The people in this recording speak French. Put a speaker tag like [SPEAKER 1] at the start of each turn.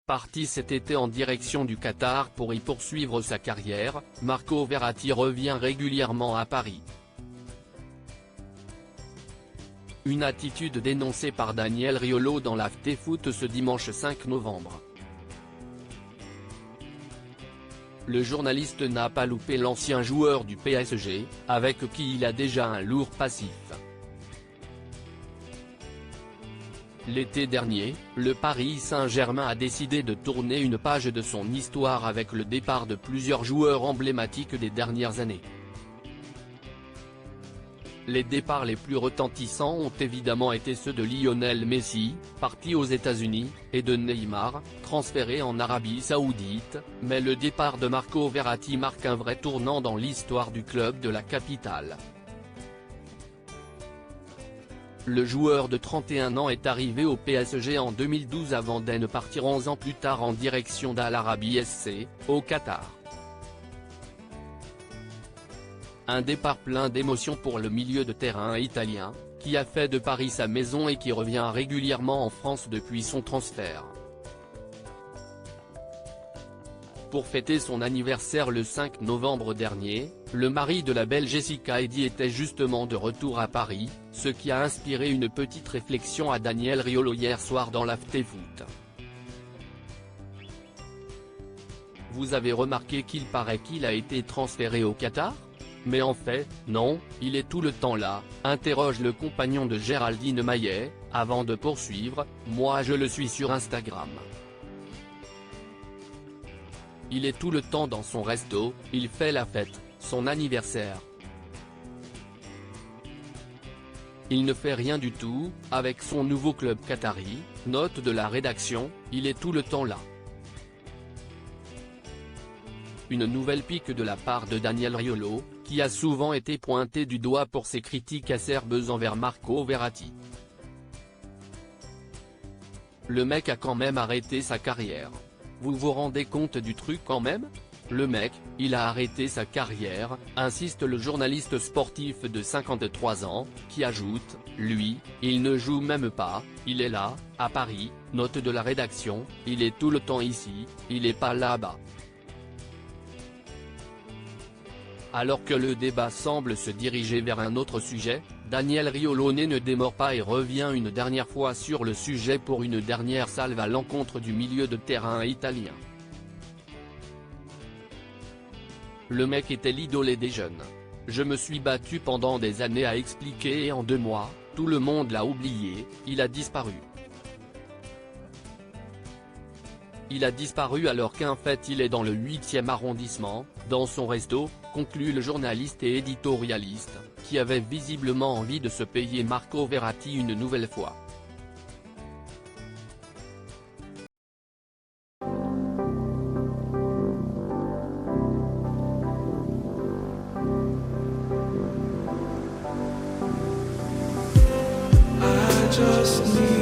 [SPEAKER 1] Parti cet été en direction du Qatar pour y poursuivre sa carrière, Marco Verratti revient régulièrement à Paris. Une attitude dénoncée par Daniel Riolo dans l'AfterFoot ce dimanche 5 novembre. Le journaliste n'a pas loupé l'ancien joueur du PSG, avec qui il a déjà un lourd passif. L'été dernier, le Paris Saint-Germain a décidé de tourner une page de son histoire avec le départ de plusieurs joueurs emblématiques des dernières années. Les départs les plus retentissants ont évidemment été ceux de Lionel Messi, parti aux États-Unis, et de Neymar, transféré en Arabie Saoudite, mais le départ de Marco Verratti marque un vrai tournant dans l'histoire du club de la capitale. Le joueur de 31 ans est arrivé au PSG en 2012 avant de partir 11 ans plus tard en direction d'Al Arabi SC, au Qatar. Un départ plein d'émotions pour le milieu de terrain italien, qui a fait de Paris sa maison et qui revient régulièrement en France depuis son transfert. Pour fêter son anniversaire le 5 novembre dernier, le mari de la belle Jessica Eddy était justement de retour à Paris, ce qui a inspiré une petite réflexion à Daniel Riolo hier soir dans l'AfterFoot. Vous avez remarqué qu'il paraît qu'il a été transféré au Qatar ? Mais en fait, non, il est tout le temps là, interroge le compagnon de Géraldine Maillet, avant de poursuivre, moi je le suis sur Instagram. Il est tout le temps dans son resto, il fait la fête, son anniversaire. Il ne fait rien du tout, avec son nouveau club qatari, note de la rédaction, il est tout le temps là. Une nouvelle pique de la part de Daniel Riolo, qui a souvent été pointé du doigt pour ses critiques acerbes envers Marco Verratti. Le mec a quand même arrêté sa carrière. Vous vous rendez compte du truc quand même ? Le mec, il a arrêté sa carrière, insiste le journaliste sportif de 53 ans, qui ajoute, lui, il ne joue même pas, il est là, à Paris, note de la rédaction, il est tout le temps ici, il est pas là-bas. Alors que le débat semble se diriger vers un autre sujet, Daniel Riolo ne démord pas et revient une dernière fois sur le sujet pour une dernière salve à l'encontre du milieu de terrain italien. Le mec était l'idole des jeunes. Je me suis battu pendant des années à expliquer et en 2 mois, tout le monde l'a oublié, il a disparu. Il a disparu alors qu'en fait il est dans le 8e arrondissement, dans son resto, conclut le journaliste et éditorialiste, qui avait visiblement envie de se payer Marco Verratti une nouvelle fois.
[SPEAKER 2] I just need